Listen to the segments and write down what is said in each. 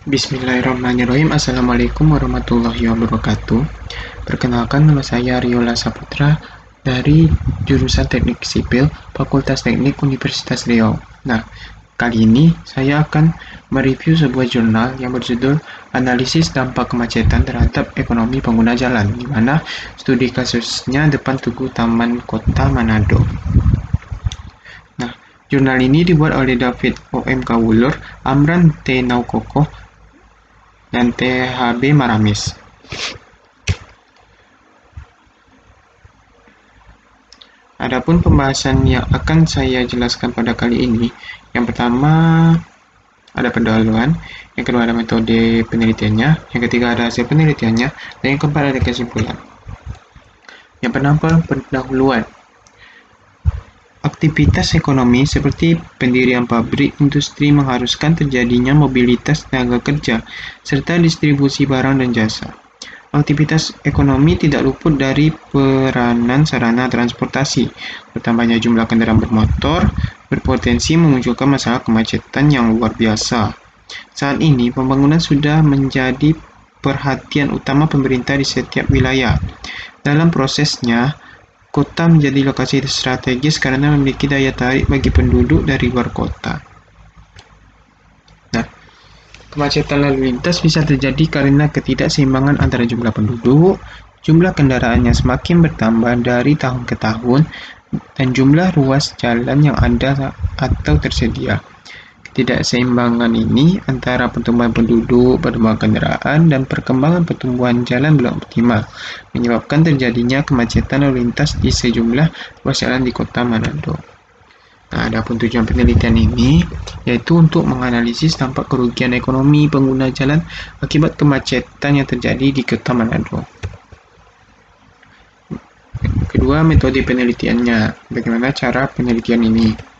Bismillahirrahmanirrahim. Assalamualaikum warahmatullahi wabarakatuh. Perkenalkan, nama saya Riola Saputra dari jurusan Teknik Sipil, Fakultas Teknik Universitas Riau. Nah, kali ini saya akan mereview sebuah jurnal yang berjudul Analisis Dampak Kemacetan Terhadap Ekonomi Pengguna Jalan, di mana studi kasusnya depan Tugu Taman Kota Manado. Nah, jurnal ini dibuat oleh David O.M. Kawulur, Amran T. Naukoko, dan THB Maramis. Adapun pembahasan yang akan saya jelaskan pada kali ini, yang pertama ada pendahuluan, yang kedua ada metode penelitiannya, yang ketiga ada hasil penelitiannya, dan yang keempat ada kesimpulan. Yang pertama, pendahuluan. Aktivitas ekonomi seperti pendirian pabrik industri mengharuskan terjadinya mobilitas tenaga kerja serta distribusi barang dan jasa. Aktivitas ekonomi tidak luput dari peranan sarana transportasi. Bertambahnya jumlah kendaraan bermotor berpotensi memunculkan masalah kemacetan yang luar biasa. Saat ini, pembangunan sudah menjadi perhatian utama pemerintah di setiap wilayah. Dalam prosesnya, kota menjadi lokasi strategis karena memiliki daya tarik bagi penduduk dari luar kota. Nah, kemacetan lalu lintas bisa terjadi karena ketidakseimbangan antara jumlah penduduk, jumlah kendaraan yang semakin bertambah dari tahun ke tahun, dan jumlah ruas jalan yang ada atau tersedia. Ketidakseimbangan ini antara pertumbuhan penduduk, pertumbuhan kendaraan, dan perkembangan pertumbuhan jalan belum optimal, menyebabkan terjadinya kemacetan lalu lintas di sejumlah ruas jalan di kota Manado. Nah, adapun tujuan penelitian ini yaitu untuk menganalisis dampak kerugian ekonomi pengguna jalan akibat kemacetan yang terjadi di kota Manado. Kedua, metode penelitiannya. Bagaimana cara penelitian ini?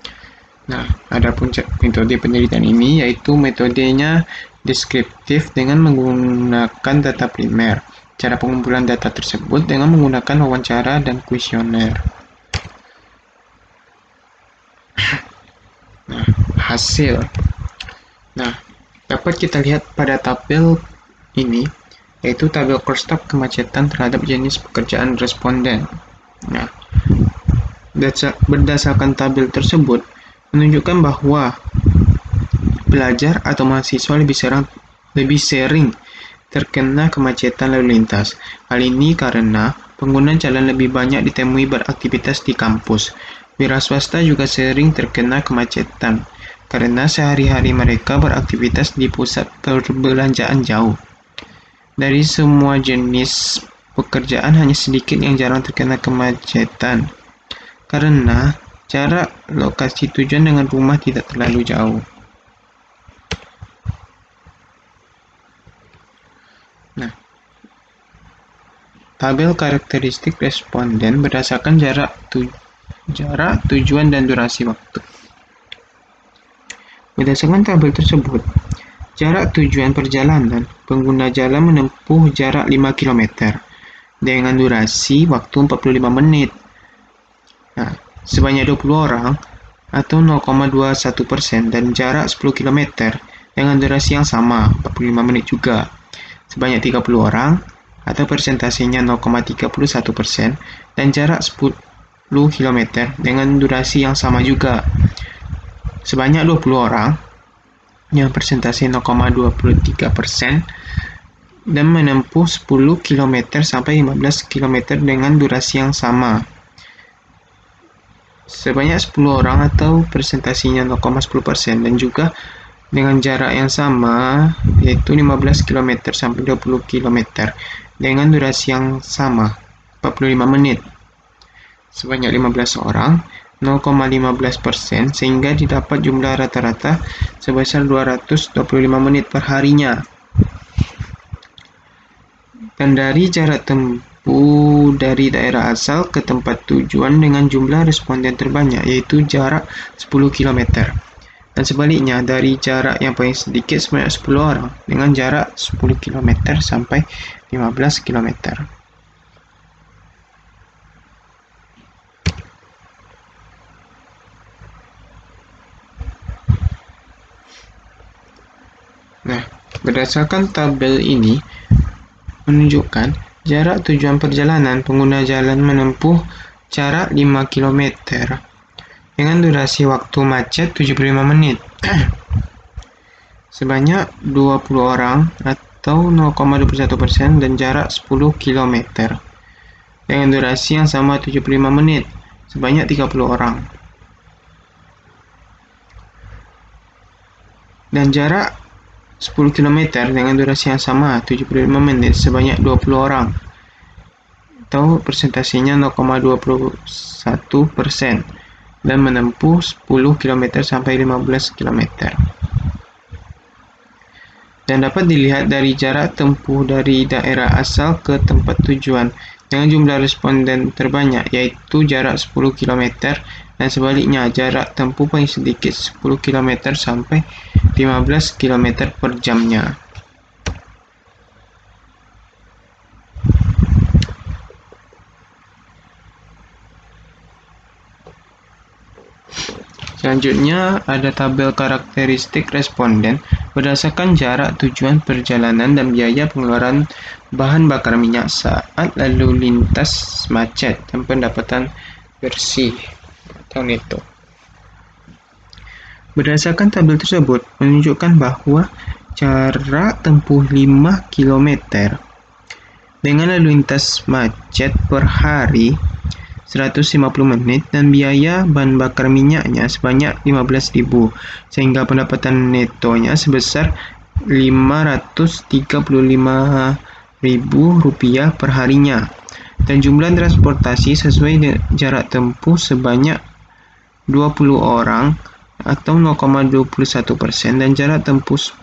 Nah, adapun metode penelitian ini yaitu metodenya deskriptif dengan menggunakan data primer. Cara pengumpulan data tersebut dengan menggunakan wawancara dan kuesioner. Nah, hasil. Nah, dapat kita lihat pada tabel ini, yaitu tabel korstak kemacetan terhadap jenis pekerjaan responden. Nah, berdasarkan tabel tersebut, menunjukkan bahwa pelajar atau mahasiswa lebih sering terkena kemacetan lalu lintas. Hal ini karena pengguna jalan lebih banyak ditemui beraktivitas di kampus. Wira swasta juga sering terkena kemacetan karena sehari-hari mereka beraktivitas di pusat perbelanjaan jauh. Dari semua jenis pekerjaan hanya sedikit yang jarang terkena kemacetan karena jarak lokasi tujuan dengan rumah tidak terlalu jauh. Nah, tabel karakteristik responden berdasarkan jarak tujuan dan durasi waktu. Berdasarkan tabel tersebut, jarak tujuan perjalanan pengguna jalan menempuh jarak 5 km dengan durasi waktu 45 menit. Nah, sebanyak 20 orang atau 0,21% dan jarak 10 km dengan durasi yang sama, 45 menit juga. Sebanyak 30 orang atau persentasenya 0,31% dan jarak 10 km dengan durasi yang sama juga. Sebanyak 20 orang yang persentase 0,23% dan menempuh 10 km sampai 15 km dengan durasi yang sama. Sebanyak 10 orang atau presentasinya 0,10% dan juga dengan jarak yang sama yaitu 15 km sampai 20 km dengan durasi yang sama 45 menit. Sebanyak 15 orang 0,15% sehingga didapat jumlah rata-rata sebesar 225 menit per harinya. Dan dari jarak tempuh dari daerah asal ke tempat tujuan dengan jumlah responden terbanyak yaitu jarak 10 km. Dan sebaliknya dari jarak yang paling sedikit sebanyak 10 orang dengan jarak 10 km sampai 15 km. Nah, Berdasarkan tabel ini menunjukkan jarak tujuan perjalanan pengguna jalan menempuh jarak 5 km dengan durasi waktu macet 75 menit. Sebanyak 20 orang atau 0,21% dan jarak 10 km dengan durasi yang sama 75 menit sebanyak 30 orang. Dan jarak 10 km dengan durasi yang sama 75 menit sebanyak 20 orang atau persentasenya 0,21% dan menempuh 10 km sampai 15 km. Dan dapat dilihat dari jarak tempuh dari daerah asal ke tempat tujuan dengan jumlah responden terbanyak, yaitu jarak 10 km dan sebaliknya jarak tempuh paling sedikit 10 km sampai 15 km per jamnya. Selanjutnya ada tabel karakteristik responden berdasarkan jarak tujuan perjalanan dan biaya pengeluaran bahan bakar minyak saat lalu lintas macet dan pendapatan bersih atau neto. Berdasarkan tabel tersebut menunjukkan bahwa jarak tempuh 5 km dengan lalu lintas macet per hari 150 menit dan biaya bahan bakar minyaknya sebanyak 15.000 sehingga pendapatan netonya sebesar Rp535.000 per harinya dan jumlah transportasi sesuai jarak tempuh sebanyak 20 orang atau 0,21% dan jarak tempuh 10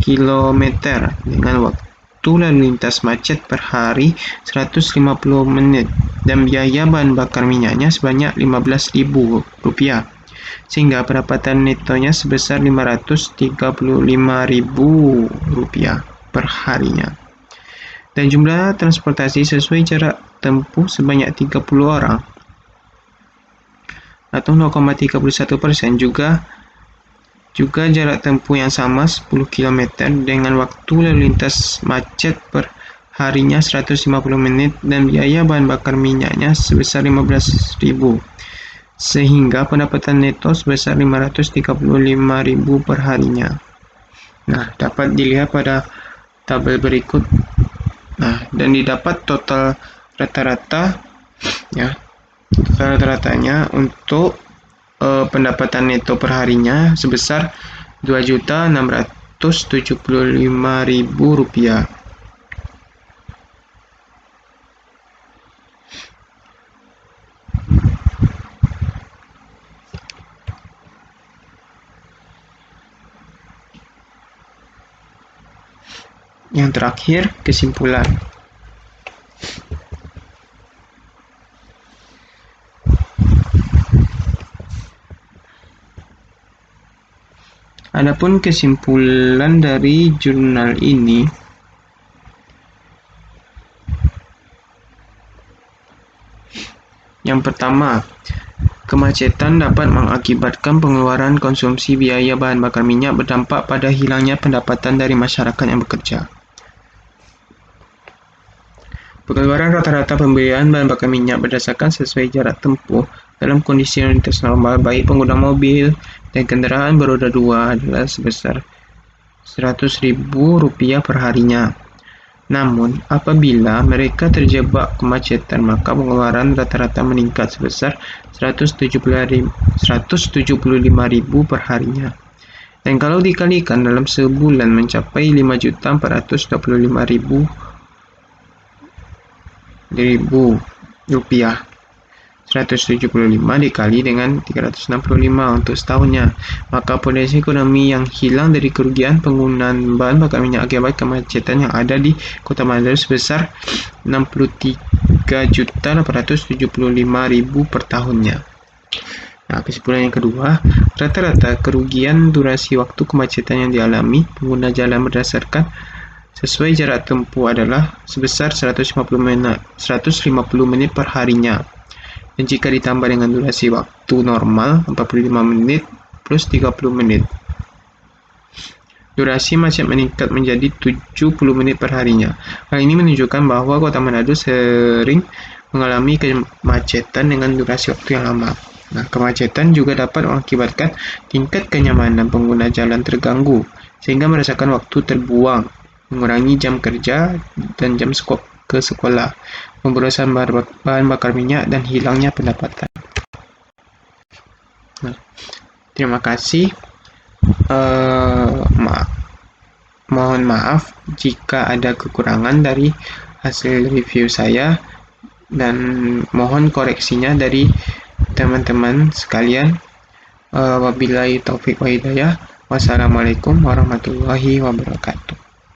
km dengan waktu lalu lintas macet per hari 150 menit dan biaya bahan bakar minyaknya sebanyak Rp15.000 sehingga pendapatan netonya sebesar Rp535.000 per harinya dan jumlah transportasi sesuai jarak tempuh sebanyak 30 orang atau 0,31% juga jarak tempuh yang sama 10 km dengan waktu lalu lintas macet per harinya 150 menit dan biaya bahan bakar minyaknya sebesar Rp15.000 sehingga pendapatan neto sebesar Rp535.000 per harinya. Nah, dapat dilihat pada tabel berikut. Nah, dan didapat total rata-rata ya. Total rata-ratanya untuk pendapatan neto per harinya sebesar Rp2.675.000. Yang terakhir, kesimpulan. Adapun kesimpulan dari jurnal ini, yang pertama, kemacetan dapat mengakibatkan pengeluaran konsumsi biaya bahan bakar minyak berdampak pada hilangnya pendapatan dari masyarakat yang bekerja. Pengeluaran rata-rata pembelian bahan bakar minyak berdasarkan sesuai jarak tempuh dalam kondisi lalu lintas normal baik pengguna mobil dan kendaraan beroda dua adalah sebesar Rp100.000 per harinya. Namun, apabila mereka terjebak kemacetan, maka pengeluaran rata-rata meningkat sebesar Rp175.000 per harinya. Dan kalau dikalikan dalam sebulan mencapai Rp5.425.000. 175 dikali dengan 365 untuk setahunnya, maka potensi ekonomi yang hilang dari kerugian penggunaan bahan bakar minyak akibat kemacetan yang ada di Kota Bandar sebesar Rp63.875.000 per tahunnya. Nah, kesimpulan yang kedua, rata-rata kerugian durasi waktu kemacetan yang dialami pengguna jalan berdasarkan sesuai jarak tempuh adalah sebesar 150 menit per harinya. Dan jika ditambah dengan durasi waktu normal 45 menit plus 30 menit. Durasi macet meningkat menjadi 70 menit per harinya. Hal ini menunjukkan bahwa Kota Manado sering mengalami kemacetan dengan durasi waktu yang lama. Nah, kemacetan juga dapat mengakibatkan tingkat kenyamanan pengguna jalan terganggu, sehingga merasakan waktu terbuang, mengurangi jam kerja dan jam ke sekolah, pemborosan bahan bakar minyak, dan hilangnya pendapatan. Nah, terima kasih. Mohon maaf jika ada kekurangan dari hasil review saya, dan mohon koreksinya dari teman-teman sekalian. Wabillahi taufik wa hidayah. Wassalamualaikum warahmatullahi wabarakatuh.